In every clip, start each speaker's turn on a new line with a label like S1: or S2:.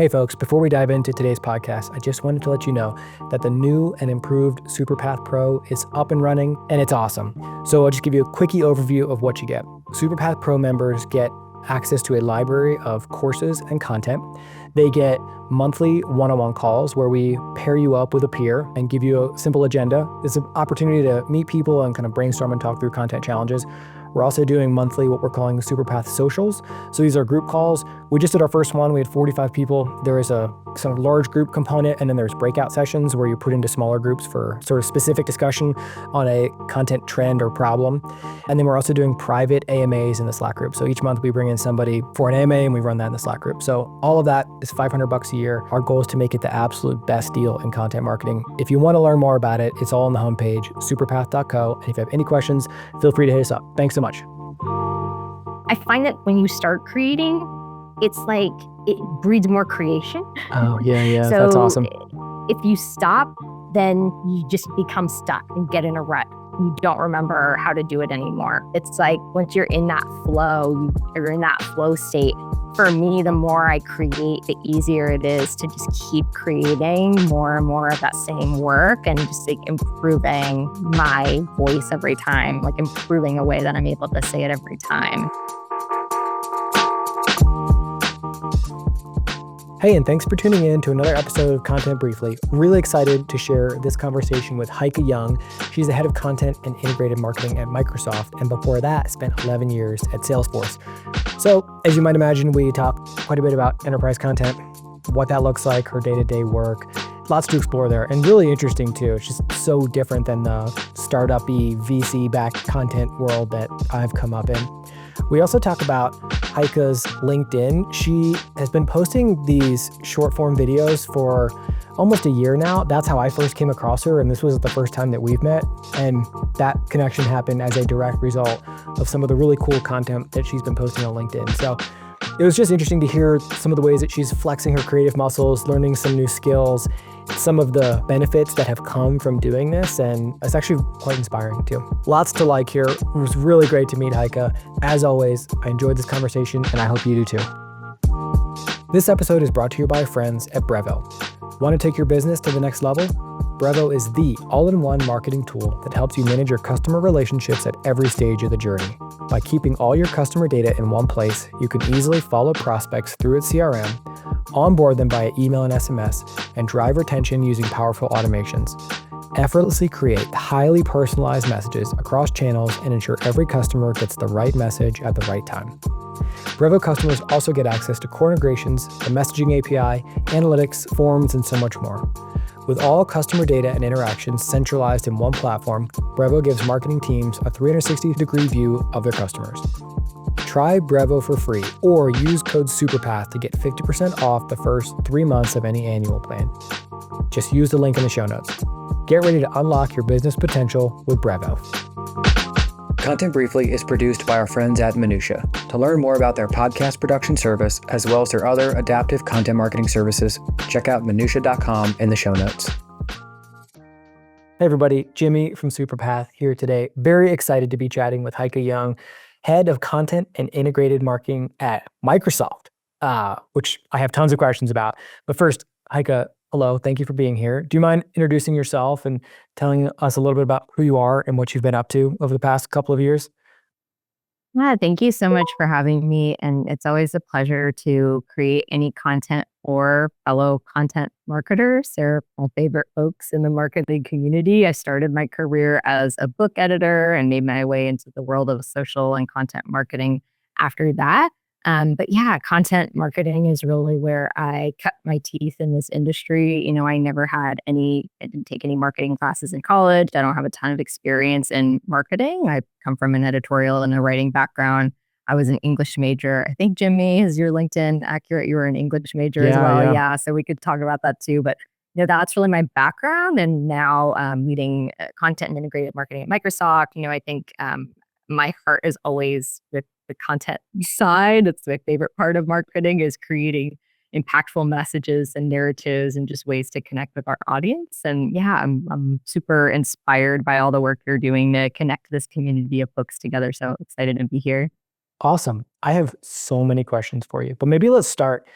S1: Hey folks, before we dive into today's podcast, I just wanted to let you know that the new and improved SuperPath Pro is up and running, and it's awesome. So I'll just give you a quickie overview of what you get. SuperPath Pro members get access to a library of courses and content. They get monthly one-on-one calls where we pair you up with a peer and give you a simple agenda. It's an opportunity to meet people and kind of brainstorm and talk through content challenges. We're also doing monthly what we're calling SuperPath Socials. So these are group calls. We just did our first one. We had 45 people. There is a sort of large group component, and then there's breakout sessions where you put into smaller groups for sort of specific discussion on a content trend or problem. And then we're also doing private AMAs in the Slack group. So each month we bring in somebody for an AMA and we run that in the Slack group. So all of that is $500 a year. Our goal is to make it the absolute best deal in content marketing. If you want to learn more about it, it's all on the homepage, superpath.co. And if you have any questions, feel free to hit us up. Thanks so much.
S2: I find that when you start creating, it's like it breeds more creation.
S1: Oh, yeah,
S2: So
S1: that's awesome.
S2: If you stop, then you just become stuck and get in a rut. You don't remember how to do it anymore. It's like once you're in that flow, you're in that flow state. For me, the more I create, the easier it is to just keep creating more and more of that same work and just like improving my voice every time, like improving a way that I'm able to say it every time.
S1: Hey, and thanks for tuning in to another episode of Content Briefly. Really excited to share this conversation with Heike Young. She's the head of content and integrated marketing at Microsoft, and before that, spent 11 years at Salesforce. So, as you might imagine, we talk quite a bit about enterprise content, what that looks like, her day-to-day work. Lots to explore there, and really interesting too. It's just so different than the startup-y, VC-backed content world that I've come up in. We also talk about Heike's LinkedIn. She has been posting these short form videos for almost a year now. That's how I first came across her, and this was the first time that we've met. And that connection happened as a direct result of some of the really cool content that she's been posting on LinkedIn. So it was just interesting to hear some of the ways that she's flexing her creative muscles, learning some new skills, some of the benefits that have come from doing this, and it's actually quite inspiring too. Lots to like here. It was really great to meet Heike. As always, I enjoyed this conversation, and I hope you do too. This episode is brought to you by our friends at Brevo. Want to take your business to the next level? Brevo is the all-in-one marketing tool that helps you manage your customer relationships at every stage of the journey. By keeping all your customer data in one place, you can easily follow prospects through its CRM, onboard them via email and SMS, and drive retention using powerful automations. Effortlessly create highly personalized messages across channels and ensure every customer gets the right message at the right time. Brevo customers also get access to core integrations, the messaging API, analytics, forms, and so much more. With all customer data and interactions centralized in one platform, Brevo gives marketing teams a 360-degree view of their customers. Try Brevo for free or use code SUPERPATH to get 50% off the first 3 months of any annual plan. Just use the link in the show notes. Get ready to unlock your business potential with Brevo. Content Briefly is produced by our friends at Minutia. To learn more about their podcast production service, as well as their other adaptive content marketing services, check out minutia.com in the show notes. Hey everybody, Jimmy from SuperPath here today. Very excited to be chatting with Heike Young, head of content and integrated marketing at Microsoft, which I have tons of questions about. But first, Heike, hello, thank you for being here. Do you mind introducing yourself and telling us a little bit about who you are and what you've been up to over the past couple of years?
S2: Yeah, thank you so much for having me. And it's always a pleasure to create any content for fellow content marketers. They're my favorite folks in the marketing community. I started my career as a book editor and made my way into the world of social and content marketing after that. But yeah, content marketing is really where I cut my teeth in this industry. You know, I didn't take any marketing classes in college. I don't have a ton of experience in marketing. I come from an editorial and a writing background. I was an English major. I think, Jimmy, is your LinkedIn accurate? You were an English major as well. Yeah. So we could talk about that too. But you know, that's really my background. And now leading content and integrated marketing at Microsoft. You know, I think my heart is always with the content side. It's my favorite part of marketing, is creating impactful messages and narratives and just ways to connect with our audience. And yeah, I'm super inspired by all the work you're doing to connect this community of folks together. So excited to be here.
S1: Awesome. I have so many questions for you, but maybe let's start.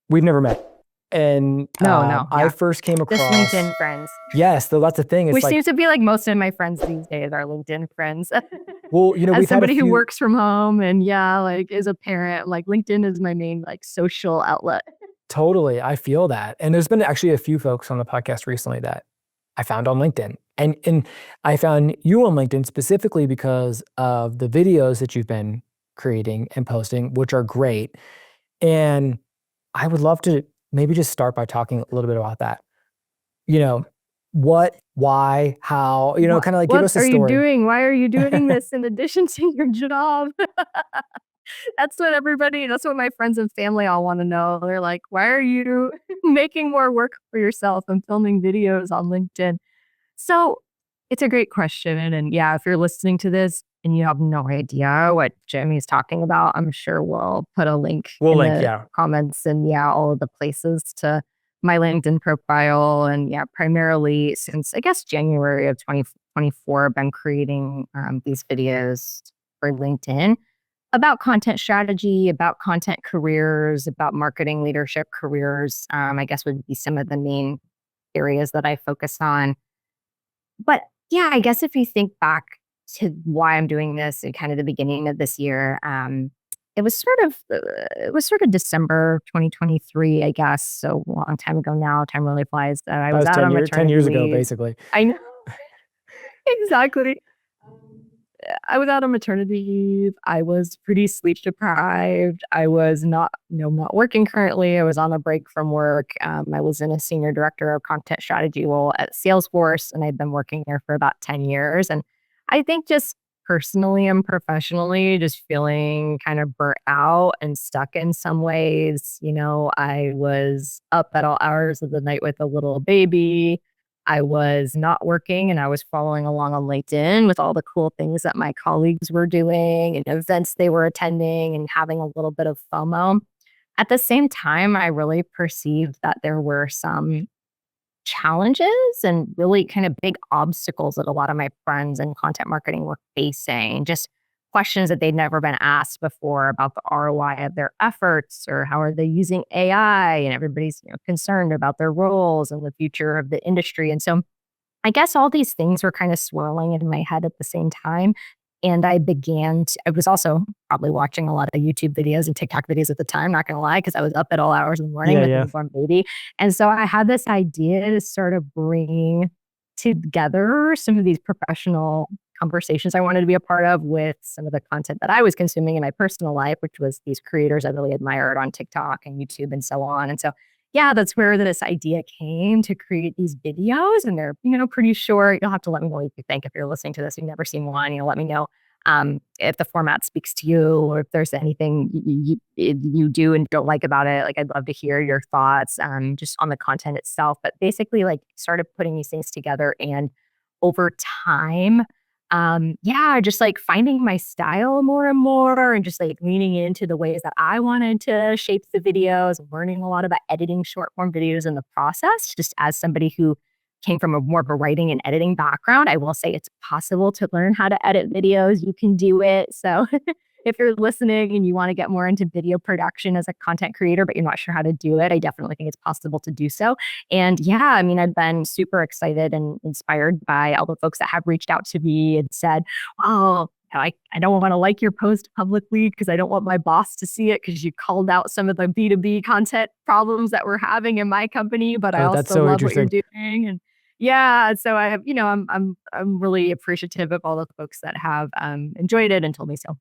S1: We've never met. And
S2: No,
S1: I
S2: yeah.
S1: first came
S2: Just
S1: across,
S2: LinkedIn friends.
S1: yes, though that's the thing. It's
S2: Which
S1: like,
S2: seems to be like most of my friends these days are LinkedIn friends.
S1: well,
S2: As
S1: we've had a
S2: somebody who
S1: few,
S2: works from home and like is a parent, like LinkedIn is my main like social outlet.
S1: totally, I feel that. And there's been actually a few folks on the podcast recently that I found on LinkedIn. And I found you on LinkedIn specifically because of the videos that you've been creating and posting, which are great. And I would love to maybe just start by talking a little bit about that. You know, what, why, how, kind of like give
S2: What
S1: us a
S2: are you
S1: story.
S2: doing? Why are you doing this in addition to your job? That's what my friends and family all want to know. They're like, why are you making more work for yourself and filming videos on LinkedIn? So it's a great question. And yeah, if you're listening to this and you have no idea what Jimmy's talking about, I'm sure we'll put a link
S1: We'll
S2: in
S1: link,
S2: the
S1: yeah.
S2: comments and yeah, all of the places to my LinkedIn profile. And yeah, primarily since I guess January of 2024, I've been creating these videos for LinkedIn about content strategy, about content careers, about marketing leadership careers. I guess would be some of the main areas that I focus on. But yeah, I guess if you think back to why I'm doing this at kind of the beginning of this year, it was sort of December 2023, I guess. So a long time ago now. Time really flies. I
S1: That
S2: was
S1: was
S2: out
S1: 10
S2: on
S1: years, 10
S2: maternity
S1: years ago,
S2: leave.
S1: basically.
S2: I know exactly. I was out on maternity leave. I was pretty sleep deprived. I was not, not working currently. I was on a break from work. I was in a senior director of content strategy role at Salesforce, and I've been working there for about 10 years. And I think just personally and professionally, just feeling kind of burnt out and stuck in some ways. I was up at all hours of the night with a little baby. I was not working and I was following along on LinkedIn with all the cool things that my colleagues were doing and events they were attending and having a little bit of FOMO. At the same time, I really perceived that there were some challenges and really kind of big obstacles that a lot of my friends in content marketing were facing. Just questions that they'd never been asked before about the ROI of their efforts or how are they using AI, and everybody's concerned about their roles and the future of the industry. And so I guess all these things were kind of swirling in my head at the same time. And I was also probably watching a lot of YouTube videos and TikTok videos at the time, not gonna lie, because I was up at all hours in the morning
S1: Yeah,
S2: with a
S1: yeah.
S2: newborn baby. And so I had this idea to sort of bring together some of these professional conversations I wanted to be a part of with some of the content that I was consuming in my personal life, which was these creators I really admired on TikTok and YouTube and so on. And so yeah, that's where this idea came to create these videos. And they're, pretty short. You'll have to let me know what you think if you're listening to this. You've never seen one, let me know if the format speaks to you or if there's anything you do and don't like about it. Like, I'd love to hear your thoughts just on the content itself. But basically, like, started putting these things together. And over time, yeah, just like finding my style more and more and just like leaning into the ways that I wanted to shape the videos, learning a lot about editing short form videos in the process. Just as somebody who came from a more of a writing and editing background, I will say it's possible to learn how to edit videos. You can do it. So if you're listening and you want to get more into video production as a content creator, but you're not sure how to do it, I definitely think it's possible to do so. And yeah, I mean, I've been super excited and inspired by all the folks that have reached out to me and said, oh, I don't want to like your post publicly because I don't want my boss to see it because you called out some of the B2B content problems that we're having in my company, but I
S1: Oh, that's
S2: also
S1: so
S2: love what you're
S1: interesting.
S2: doing. And yeah, so I have, I'm really appreciative of all the folks that have enjoyed it and told me so.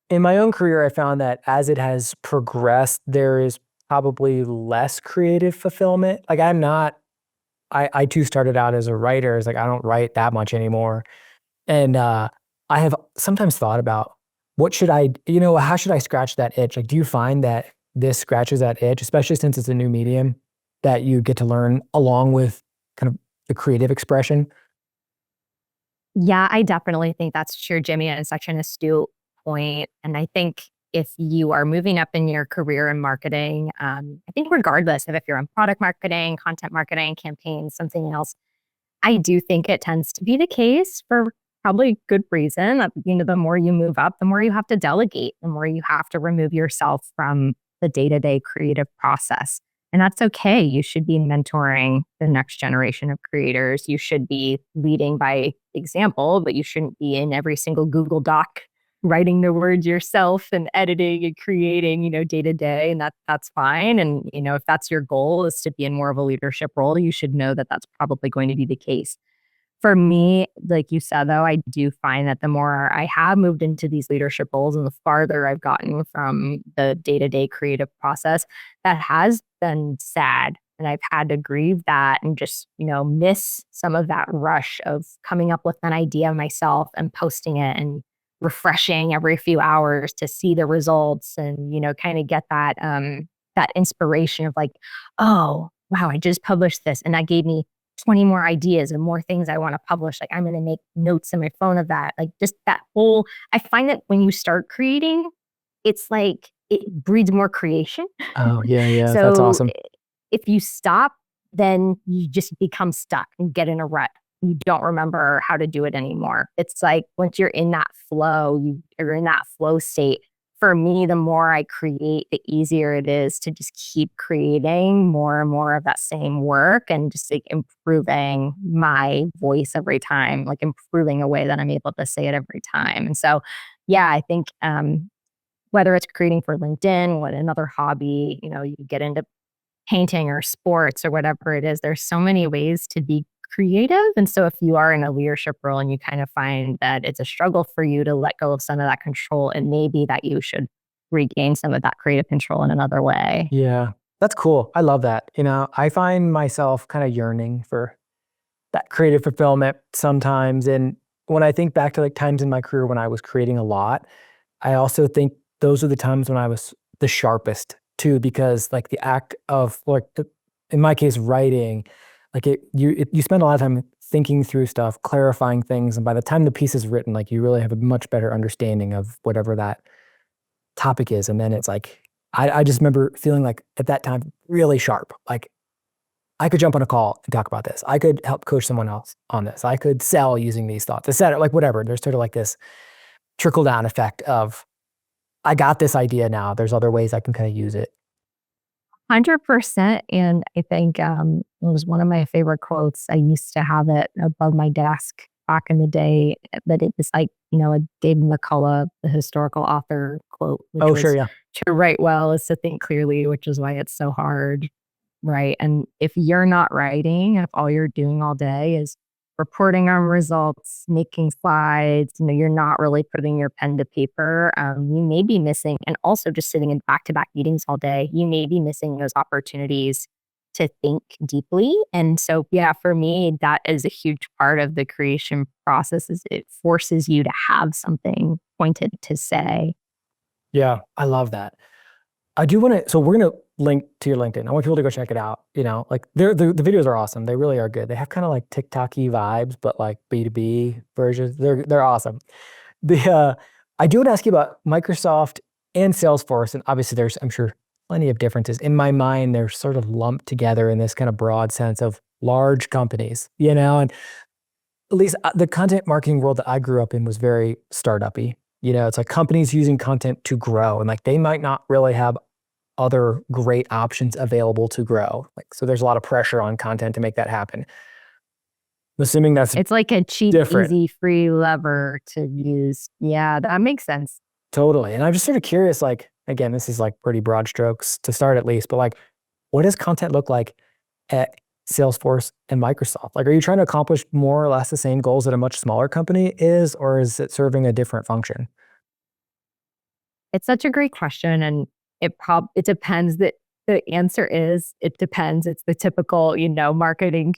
S1: In my own career, I found that as it has progressed, there is probably less creative fulfillment. Like I too started out as a writer. It's like I don't write that much anymore. And I have sometimes thought about what should I, how should I scratch that itch? Like, do you find that this scratches that itch, especially since it's a new medium that you get to learn along with kind of the creative expression?
S2: Yeah, I definitely think that's true, Jimmy. And it's such an astute point. And I think if you are moving up in your career in marketing, I think regardless of if you're in product marketing, content marketing, campaigns, something else, I do think it tends to be the case for probably good reason. The more you move up, the more you have to delegate, the more you have to remove yourself from the day-to-day creative process. And that's okay. You should be mentoring the next generation of creators. You should be leading by example, but you shouldn't be in every single Google Doc writing the words yourself and editing and creating, day to day. And that's fine. And, if that's your goal is to be in more of a leadership role, you should know that that's probably going to be the case. For me, like you said, though, I do find that the more I have moved into these leadership roles and the farther I've gotten from the day to day creative process, that has been sad. And I've had to grieve that and just, miss some of that rush of coming up with an idea myself and posting it and refreshing every few hours to see the results and, kind of get that inspiration of like, oh, wow, I just published this and that gave me 20 more ideas and more things I want to publish. Like I'm going to make notes in my phone of that. Like just that whole, I find that when you start creating, it's like it breeds more creation.
S1: Oh, yeah, yeah. That's
S2: So
S1: awesome.
S2: if you stop, then you just become stuck and get in a rut. You don't remember how to do it anymore. It's like once you're in that flow, you are in that flow state. For me, the more I create, the easier it is to just keep creating more and more of that same work and just like improving my voice every time, like improving a way that I'm able to say it every time. And so, yeah, I think whether it's creating for LinkedIn, what another hobby, you get into painting or sports or whatever it is, there's so many ways to be creative. And so if you are in a leadership role and you kind of find that it's a struggle for you to let go of some of that control, and maybe that you should regain some of that creative control in another way.
S1: Yeah, that's cool. I love that. I find myself kind of yearning for that creative fulfillment sometimes. And when I think back to like times in my career when I was creating a lot, I also think those are the times when I was the sharpest too, because like the act of like, in my case, writing, like you spend a lot of time thinking through stuff, clarifying things. And by the time the piece is written, like you really have a much better understanding of whatever that topic is. And then it's like, I just remember feeling like at that time really sharp. Like I could jump on a call and talk about this. I could help coach someone else on this. I could sell using these thoughts, et cetera, like whatever. There's sort of like this trickle down effect of I got this idea now. There's other ways I can kind of use it.
S2: 100%. And I think it was one of my favorite quotes. I used to have it above my desk back in the day, but it was like, a David McCullough, the historical author quote, which
S1: Oh, sure.
S2: was
S1: Yeah.
S2: to write well is to think clearly, which is why it's so hard. Right. And if you're not writing, if all you're doing all day is reporting on results, making slides, you're not really putting your pen to paper, you may be missing, and also just sitting in back to back meetings all day, you may be missing those opportunities to think deeply. And so, yeah, for me, that is a huge part of the creation process is it forces you to have something pointed to say.
S1: Yeah. I love that. I do want to, so we're going to link to your LinkedIn. I want people to go check it out. Like the videos are awesome. They really are good. They have kind of like TikTok-y vibes, but like B2B versions. They're awesome. I do want to ask you about Microsoft and Salesforce. And obviously there's, I'm sure, plenty of differences. In my mind, they're sort of lumped together in this kind of broad sense of large companies, and at least the content marketing world that I grew up in was very startup-y. It's like companies using content to grow, and like they might not really have other great options available to grow. Like, so there's a lot of pressure on content to make that happen. I'm assuming that's
S2: It's like a cheap,
S1: different.
S2: easy, free lever to use. Yeah, that makes sense.
S1: Totally. And I'm just sort of curious, like, again, this is like pretty broad strokes to start at least, but like, what does content look like at Salesforce and Microsoft? Like, are you trying to accomplish more or less the same goals that a much smaller company is, or is it serving a different function?
S2: It's such a great question, and it depends. That the answer is it depends. It's the typical, marketing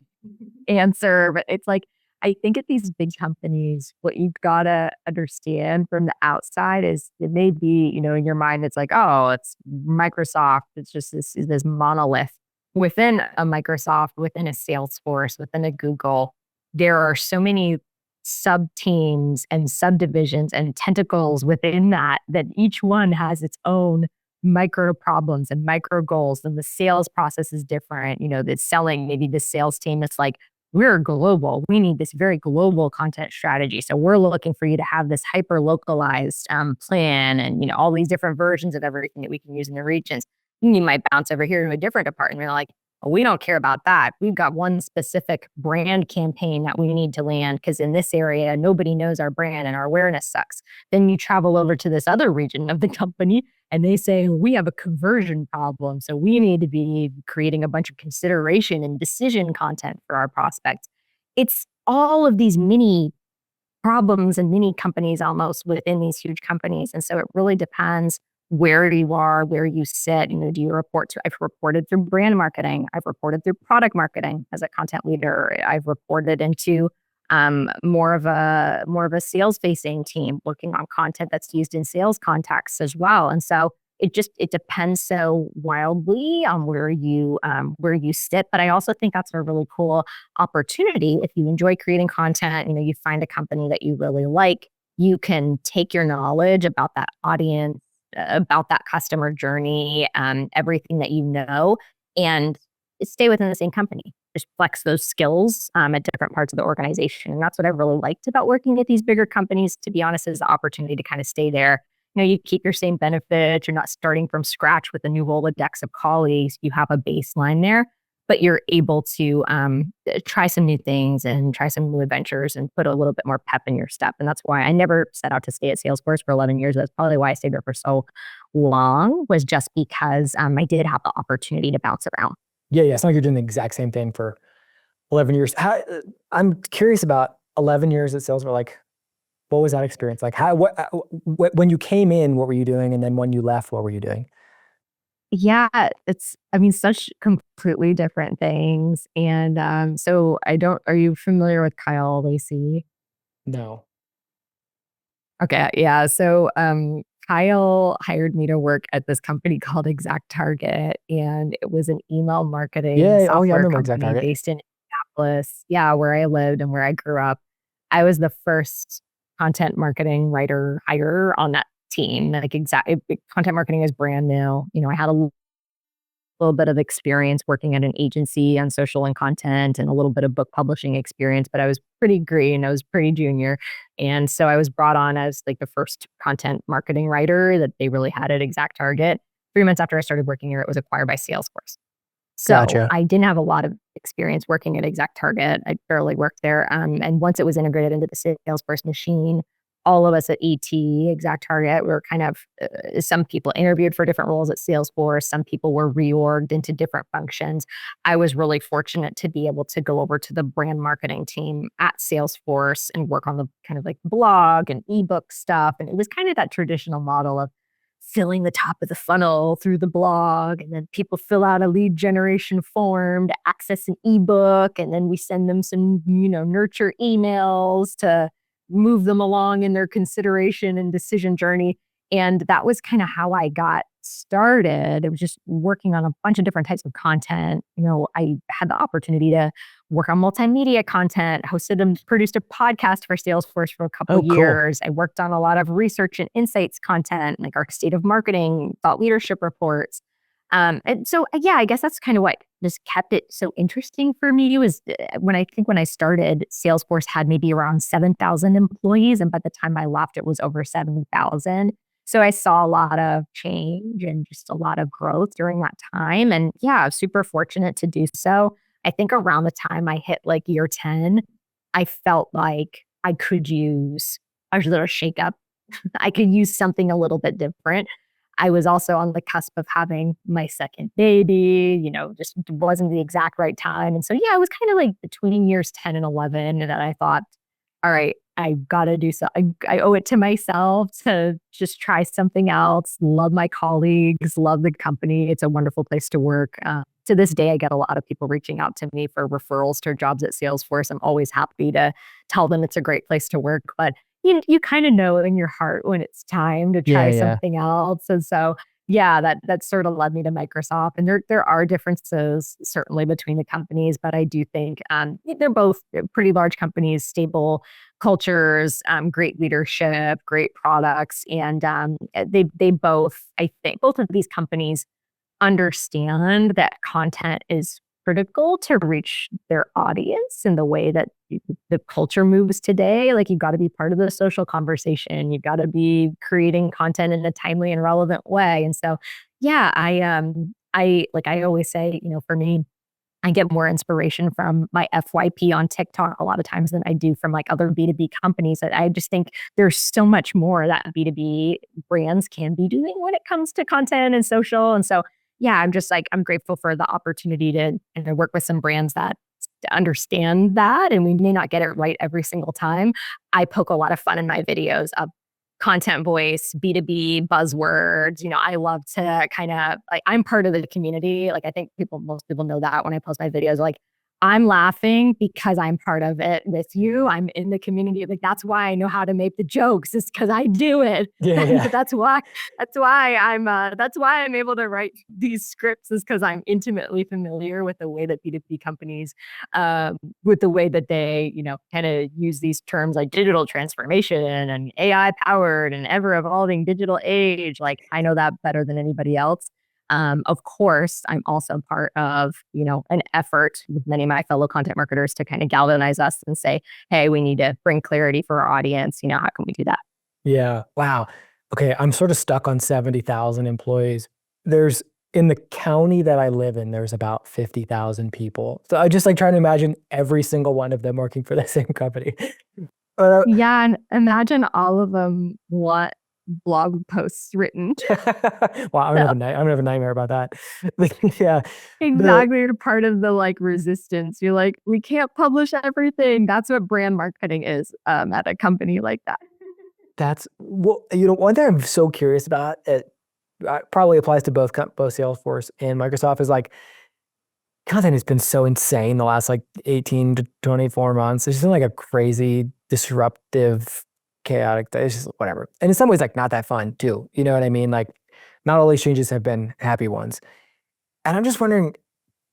S2: answer, but it's like I think at these big companies, what you gotta understand from the outside is it may be, in your mind, it's like, oh, it's Microsoft. It's just this monolith within a Microsoft, within a Salesforce, within a Google. There are so many sub teams and subdivisions and tentacles within that each one has its own micro problems and micro goals. And the sales process is different. The selling, maybe the sales team, it's like, we're global. We need this very global content strategy. So we're looking for you to have this hyper localized plan and, all these different versions of everything that we can use in the regions. You might bounce over here to a different department. You're like, oh, we don't care about that. We've got one specific brand campaign that we need to land because in this area, nobody knows our brand and our awareness sucks. Then you travel over to this other region of the company and they say, we have a conversion problem. So we need to be creating a bunch of consideration and decision content for our prospects. It's all of these mini problems and mini companies almost within these huge companies. And so it really depends where you are, where you sit. Do you report to? I've reported through brand marketing. I've reported through product marketing as a content leader. I've reported into more of a sales facing team working on content that's used in sales contexts as well. And so it depends so wildly on where you sit. But I also think that's a really cool opportunity. If you enjoy creating content, you find a company that you really like, you can take your knowledge about that audience, about that customer journey, everything that and stay within the same company. Just flex those skills at different parts of the organization. And that's what I really liked about working at these bigger companies, to be honest, is the opportunity to kind of stay there. You keep your same benefits. You're not starting from scratch with a new Rolodex of colleagues. You have a baseline there, but you're able to try some new things and try some new adventures and put a little bit more pep in your step. And that's why I never set out to stay at Salesforce for 11 years. That's probably why I stayed there for so long, was just because I did have the opportunity to bounce around.
S1: Yeah. It's not like you're doing the exact same thing for 11 years. I'm curious about 11 years at Salesforce. Like, what was that experience? Like, when you came in, what were you doing? And then when you left, what were you doing?
S2: Yeah, such completely different things. And so are you familiar with Kyle Lacey?
S1: No.
S2: Okay, yeah. So Kyle hired me to work at this company called ExactTarget, and it was an email marketing
S1: Yeah. Oh, yeah. I
S2: software
S1: remember
S2: company
S1: ExactTarget.
S2: based in Indianapolis. Yeah, where I lived and where I grew up. I was the first content marketing writer hire on that team. Content marketing is brand new. I had a little bit of experience working at an agency on social and content and a little bit of book publishing experience, but I was pretty green. I was pretty junior. And so I was brought on as like the first content marketing writer that they really had at ExactTarget. 3 months after I started working here, it was acquired by Salesforce. So
S1: Gotcha.
S2: I didn't have a lot of experience working at ExactTarget. I barely worked there. And once it was integrated into the Salesforce machine, all of us at ExactTarget, were kind of, some people interviewed for different roles at Salesforce. Some people were reorged into different functions. I was really fortunate to be able to go over to the brand marketing team at Salesforce and work on the kind of like blog and ebook stuff. And it was kind of that traditional model of filling the top of the funnel through the blog, and then people fill out a lead generation form to access an ebook, and then we send them some nurture emails to move them along in their consideration and decision journey. And that was kind of how I got started. It was just working on a bunch of different types of content. I had the opportunity to work on multimedia content, hosted and produced a podcast for Salesforce for a couple
S1: Oh, cool.
S2: years. I worked on a lot of research and insights content, like our state of marketing, thought leadership reports. And so, yeah, I guess that's kind of what just kept it so interesting for me was when I started, Salesforce had maybe around 7,000 employees. And by the time I left, it was over 70,000. So I saw a lot of change and just a lot of growth during that time. And yeah, I was super fortunate to do so. I think around the time I hit like year 10, I felt like I could use a little shakeup. I could use something a little bit different. I was also on the cusp of having my second baby, just wasn't the exact right time. And so, yeah, it was kind of like between years 10 and 11 that I thought, all right, I've got to do so. I owe it to myself to just try something else. Love my colleagues, love the company. It's a wonderful place to work. To this day, I get a lot of people reaching out to me for referrals to jobs at Salesforce. I'm always happy to tell them it's a great place to work, but you kind of know in your heart when it's time to try
S1: Yeah.
S2: something else. And so, yeah, that sort of led me to Microsoft. And there are differences certainly between the companies, but I do think they're both pretty large companies, stable cultures, great leadership, great products, and they both, I think, both of these companies understand that content is critical to reach their audience in the way that the culture moves today. Like you've got to be part of the social conversation. You've got to be creating content in a timely and relevant way. And so, yeah, I always say, for me, I get more inspiration from my FYP on TikTok a lot of times than I do from like other B2B companies. I just think there's so much more that B2B brands can be doing when it comes to content and social. And so, yeah, I'm grateful for the opportunity to work with some brands that understand that. And we may not get it right every single time. I poke a lot of fun in my videos of content voice, B2B buzzwords. I love to kind of like, I'm part of the community. Like I think most people know that when I post my videos, like I'm laughing because I'm part of it with you. I'm in the community. Like that's why I know how to make the jokes, is because I do it.
S1: Yeah, yeah.
S2: That's why I'm able to write these scripts, is because I'm intimately familiar with the way that B2B companies, with the way that they, kind of use these terms like digital transformation and AI powered and ever evolving digital age. Like I know that better than anybody else. Of course, I'm also part of, an effort with many of my fellow content marketers to kind of galvanize us and say, hey, we need to bring clarity for our audience. How can we do that?
S1: Yeah. Wow. Okay. I'm sort of stuck on 70,000 employees. In the county that I live in, there's about 50,000 people. So I just like trying to imagine every single one of them working for the same company. Uh,
S2: Yeah, and imagine all of them want blog posts written.
S1: wow, I'm
S2: So
S1: gonna have a nightmare about that. Like, yeah, the
S2: exactly, you're part of the like resistance. You're like, we can't publish everything. That's what brand marketing is, at a company like that.
S1: that's well, one thing I'm so curious about. It probably applies to both Salesforce and Microsoft. Is like content has been so insane the last like 18 to 24 months. It's just been like a crazy, disruptive, chaotic. It's just whatever. And in some ways, like not that fun too. You know what I mean? Like not all these changes have been happy ones. And I'm just wondering,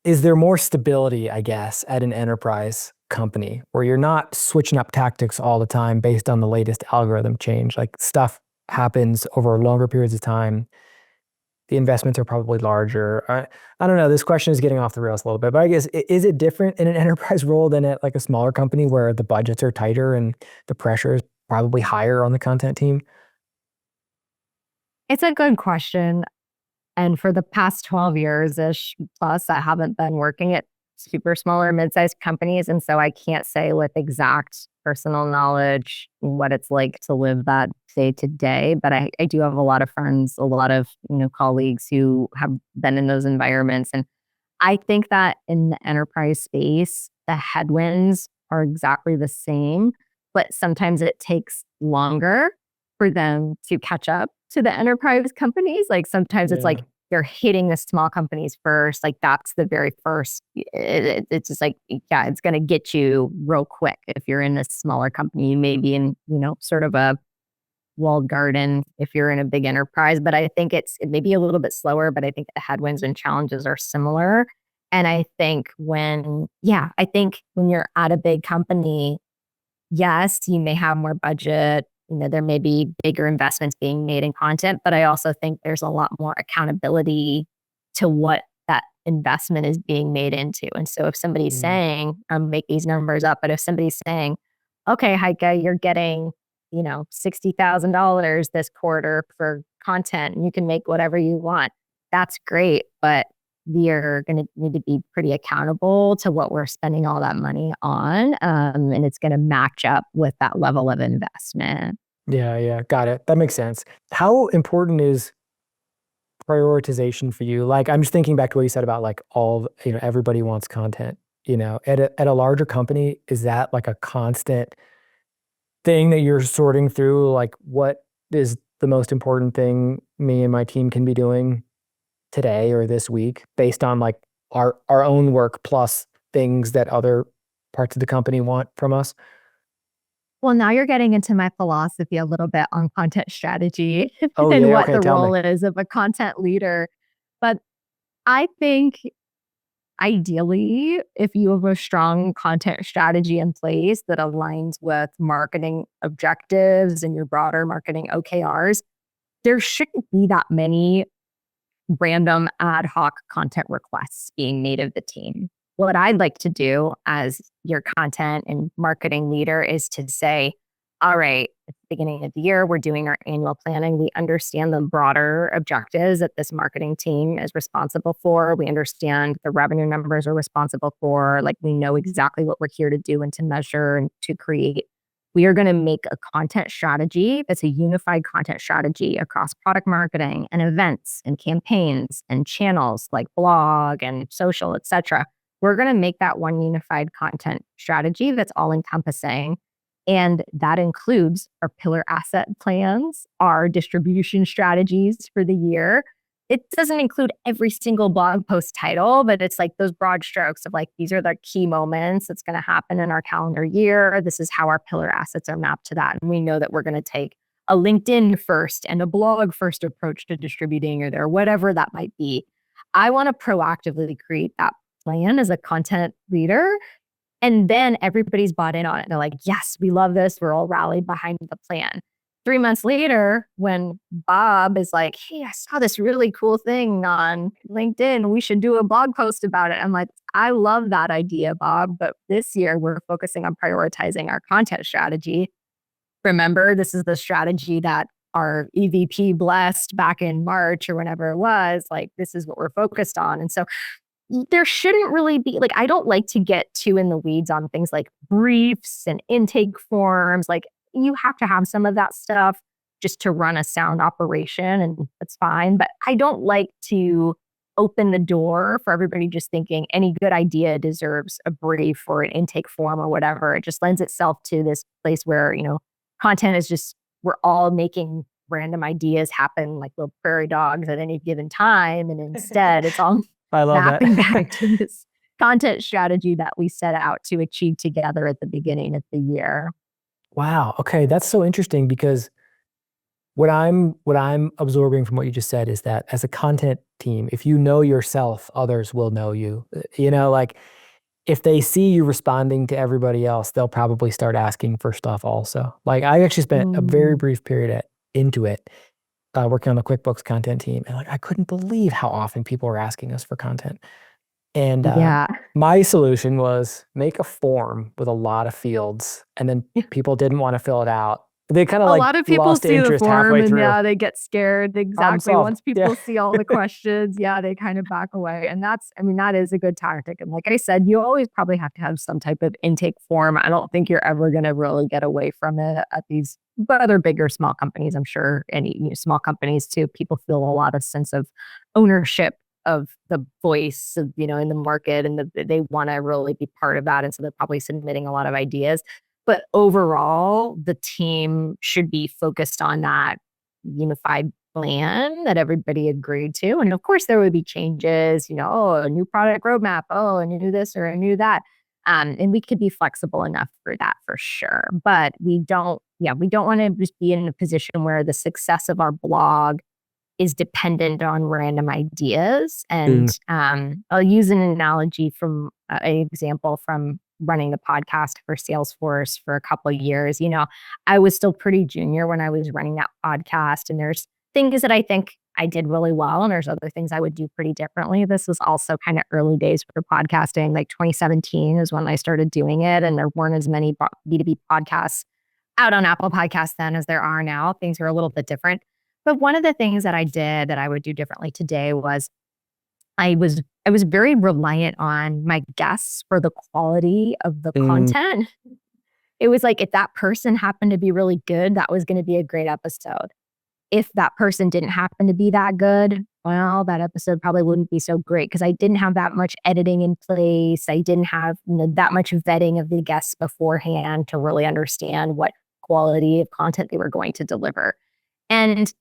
S1: is there more stability, I guess, at an enterprise company where you're not switching up tactics all the time based on the latest algorithm change? Like stuff happens over longer periods of time. The investments are probably larger. I don't know. This question is getting off the rails a little bit, but I guess is it different in an enterprise role than at like a smaller company where the budgets are tighter and the pressure is probably higher on the content team?
S2: It's a good question. And for the past 12 years ish plus, I haven't been working at super small or mid-sized companies. And so I can't say with exact personal knowledge what it's like to live that day to day. But I do have a lot of friends, a lot of, colleagues who have been in those environments. And I think that in the enterprise space, the headwinds are exactly the same, but sometimes it takes longer for them to catch up to the enterprise companies. Like sometimes it's like
S1: Yeah.
S2: they're hitting the small companies first. Like that's the very first. It's just like, yeah, it's going to get you real quick. If you're in a smaller company, you may be in, sort of a walled garden if you're in a big enterprise. But I think it may be a little bit slower, but I think the headwinds and challenges are similar. And I think when you're at a big company, yes, you may have more budget. There may be bigger investments being made in content, but I also think there's a lot more accountability to what that investment is being made into. And so if somebody's
S1: Mm.
S2: saying, I'm make these numbers up, but if somebody's saying, okay, Heike, you're getting, $60,000 this quarter for content and you can make whatever you want, that's great. But we're going to need to be pretty accountable to what we're spending all that money on. And it's going to match up with that level of investment.
S1: Yeah, yeah, got it. That makes sense. How important is prioritization for you? Like, I'm just thinking back to what you said about like everybody wants content. At a larger company, is that like a constant thing that you're sorting through? Like, what is the most important thing me and my team can be doing today or this week based on like our own work plus things that other parts of the company want from us?
S2: Well, now you're getting into my philosophy a little bit on content strategy
S1: Oh
S2: and
S1: yeah,
S2: what
S1: okay,
S2: the
S1: tell
S2: role
S1: me.
S2: is of a content leader. But I think ideally, if you have a strong content strategy in place that aligns with marketing objectives and your broader marketing OKRs, there shouldn't be that many random ad hoc content requests being made of the team. what I'd like to do as your content and marketing leader is to say, all right, at the beginning of the year, we're doing our annual planning. We understand the broader objectives that this marketing team is responsible for. We understand the revenue numbers are responsible for. Like, we know exactly what we're here to do and to measure and to create. We are going to make a content strategy that's a unified content strategy across product marketing and events and campaigns and channels like blog and social, et cetera. We're going to make that one unified content strategy that's all encompassing. And that includes our pillar asset plans, our distribution strategies for the year. It doesn't include every single blog post title, but it's like those broad strokes of like, these are the key moments that's going to happen in our calendar year. This is how our pillar assets are mapped to that. And we know that we're going to take a LinkedIn first and a blog first approach to distributing or whatever that might be. I want to proactively create that plan as a content leader. And then everybody's bought in on it. They're like, yes, we love this. We're all rallied behind the plan. 3 months later, when Bob is like, hey, I saw this really cool thing on LinkedIn. We should do a blog post about it. I'm like, I love that idea, Bob. But this year, we're focusing on prioritizing our content strategy. Remember, this is the strategy that our EVP blessed back in March or whenever it was. Like, this is what we're focused on. And so there shouldn't really be, like, I don't like to get too in the weeds on things like briefs and intake forms. Like, you have to have some of that stuff just to run a sound operation, and that's fine. But I don't like to open the door for everybody just thinking any good idea deserves a brief or an intake form or whatever. It just lends itself to this place where, content is just, we're all making random ideas happen like little prairie dogs at any given time. And instead, it's all
S1: I love
S2: mapping
S1: that.
S2: back to this content strategy that we set out to achieve together at the beginning of the year.
S1: Wow. Okay, that's so interesting because what I'm absorbing from what you just said is that as a content team, if you know yourself, others will know you. Like if they see you responding to everybody else, they'll probably start asking for stuff also. Like I actually spent a very brief period at Intuit working on the QuickBooks content team, and like I couldn't believe how often people were asking us for content. And
S2: Yeah.
S1: my solution was make a form with a lot of fields, and then people didn't want to fill it out. They kind of
S2: A
S1: like
S2: lot of people
S1: lost
S2: see the
S1: interest
S2: form
S1: halfway
S2: and
S1: through.
S2: they get scared. Exactly.
S1: solved.
S2: Once people
S1: Yeah.
S2: see all the questions, they kind of back away. And that is a good tactic. And like I said, you always probably have to have some type of intake form. I don't think you're ever going to really get away from it at these, but other bigger, small companies, I'm sure any small companies too, people feel a lot of sense of ownership of the voice of, in the market, and they want to really be part of that. And so they're probably submitting a lot of ideas. But overall, the team should be focused on that unified plan that everybody agreed to. And of course, there would be changes, a new product roadmap, a new this or a new that. And we could be flexible enough for that for sure. But we don't want to just be in a position where the success of our blog is dependent on random ideas. And I'll use an analogy from an example from running the podcast for Salesforce for a couple of years. I was still pretty junior when I was running that podcast, and there's things that I think I did really well, and there's other things I would do pretty differently. This was also kind of early days for podcasting. Like 2017 is when I started doing it, and there weren't as many B2B podcasts out on Apple Podcasts then as there are now. Things are a little bit different. But one of the things that I did that I would do differently today was I was very reliant on my guests for the quality of the content. It was like if that person happened to be really good, that was going to be a great episode. If that person didn't happen to be that good, well, that episode probably wouldn't be so great because I didn't have that much editing in place. I didn't have that much vetting of the guests beforehand to really understand what quality of content they were going to deliver. And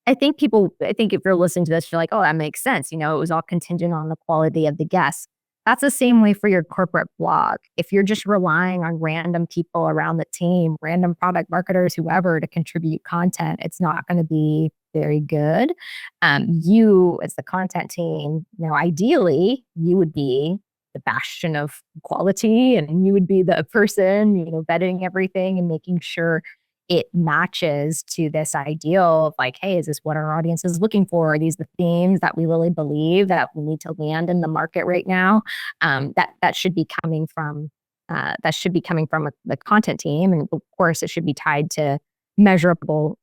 S2: I think if you're listening to this, you're like, oh, that makes sense. It was all contingent on the quality of the guests. That's the same way for your corporate blog. If you're just relying on random people around the team, random product marketers, whoever, to contribute content, it's not going to be very good. You, as the content team, ideally, you would be the bastion of quality, and you would be the person, vetting everything and making sure it matches to this ideal of like, hey, is this what our audience is looking for? Are these the themes that we really believe that we need to land in the market right now? That should be coming from the content team, and of course, it should be tied to measurable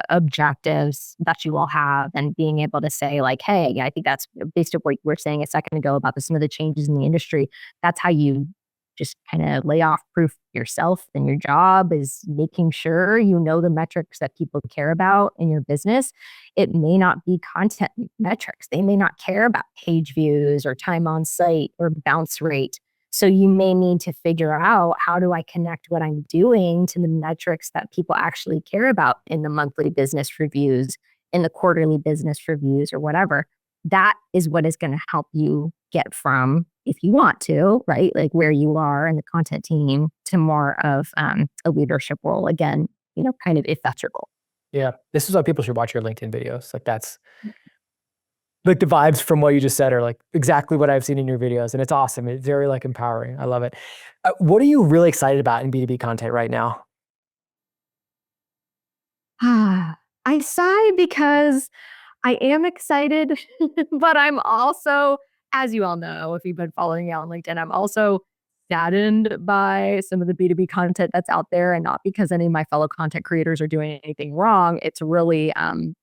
S2: objectives that you all have, and being able to say like, hey, I think that's based on what you were saying a second ago about some of the changes in the industry. That's how you just kind of lay off proof yourself, and your job is making sure you know the metrics that people care about in your business. It may not be content metrics. They may not care about page views or time on site or bounce rate. So you may need to figure out, how do I connect what I'm doing to the metrics that people actually care about in the monthly business reviews, in the quarterly business reviews, or whatever. That is what is going to help you get from, if you want to, right, like where you are in the content team, to more of a leadership role. Again, kind of if that's your goal.
S1: Yeah. This is why people should watch your LinkedIn videos. Like that's like the vibes from what you just said are like exactly what I've seen in your videos. And it's awesome. It's very like empowering. I love it. What are you really excited about in B2B content right now?
S2: I sigh because I am excited, but I'm also, as you all know, if you've been following me on LinkedIn, I'm also saddened by some of the B2B content that's out there, and not because any of my fellow content creators are doing anything wrong. It's really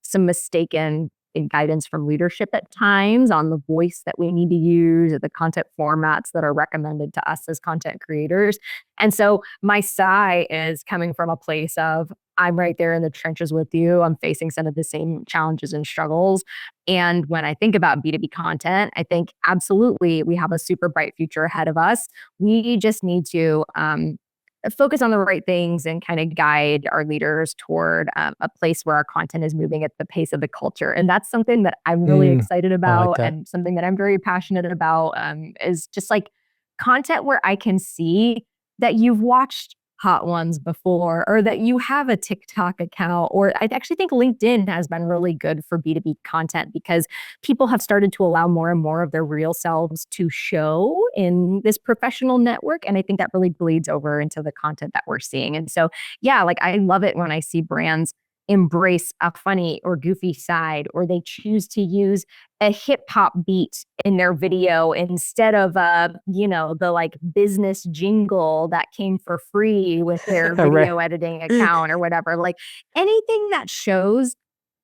S2: some mistaken guidance from leadership at times on the voice that we need to use, or the content formats that are recommended to us as content creators. And so my sigh is coming from a place of, I'm right there in the trenches with you. I'm facing some of the same challenges and struggles. And when I think about B2B content, I think absolutely we have a super bright future ahead of us. We just need to focus on the right things and kind of guide our leaders toward a place where our content is moving at the pace of the culture. And that's something that I'm really excited
S1: I like
S2: about,
S1: that.
S2: and something that I'm very passionate about, is just like content where I can see that you've watched Hot Ones before, or that you have a TikTok account. Or I actually think LinkedIn has been really good for B2B content, because people have started to allow more and more of their real selves to show in this professional network. And I think that really bleeds over into the content that we're seeing. And so, yeah, like I love it when I see brands embrace a funny or goofy side, or they choose to use a hip hop beat in their video instead of the like business jingle that came for free with their video editing account or whatever. Like anything that shows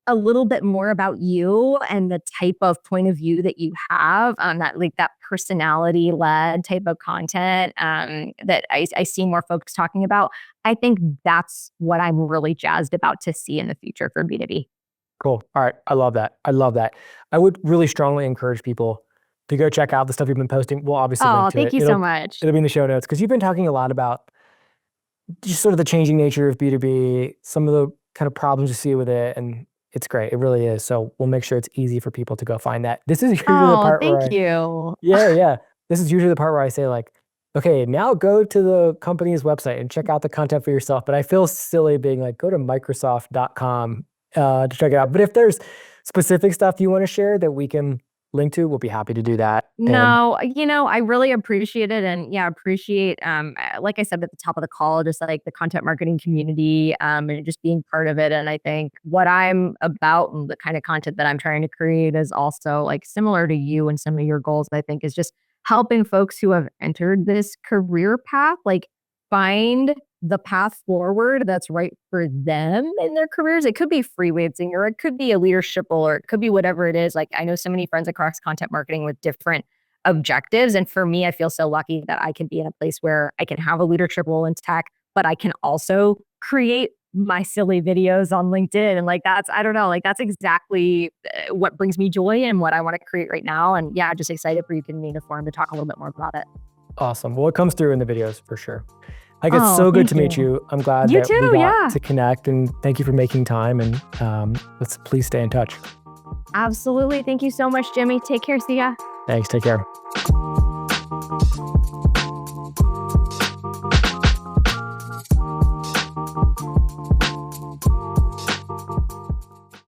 S2: a little bit more about you and the type of point of view that you have, that personality led type of content that I see more folks talking about. I think that's what I'm really jazzed about to see in the future for B2B.
S1: Cool. All right. I love that. I love that. I would really strongly encourage people to go check out the stuff you've been posting. We'll obviously link to it.
S2: Thank you so much.
S1: It'll be in the show notes, because you've been talking a lot about just sort of the changing nature of B2B, some of the kind of problems you see with it, and it's great. It really is. So we'll make sure it's easy for people to go find that. This is usually the part where
S2: Thank you.
S1: Yeah. This is usually the part where I say like, okay, now go to the company's website and check out the content for yourself. But I feel silly being like, go to Microsoft.com to check it out. But if there's specific stuff you want to share that we can link to, we'll be happy to do that.
S2: No, I really appreciate it. And yeah, appreciate, like I said at the top of the call, just like the content marketing community, and just being part of it. And I think what I'm about and the kind of content that I'm trying to create is also like similar to you and some of your goals, I think, is just helping folks who have entered this career path, like find the path forward that's right for them in their careers. It could be freelancing, or it could be a leadership role, or it could be whatever it is. Like I know so many friends across content marketing with different objectives. And for me, I feel so lucky that I can be in a place where I can have a leadership role in tech, but I can also create my silly videos on LinkedIn. And like, I don't know, like that's exactly what brings me joy and what I want to create right now. And yeah, just excited for you to convene a forum to talk a little bit more about it.
S1: Awesome. Well, it comes through in the videos for sure. Heike, it's so good to meet you. I'm glad that we got to connect, and thank you for making time, and let's please stay in touch.
S2: Absolutely. Thank you so much, Jimmy. Take care. See ya.
S1: Thanks. Take care.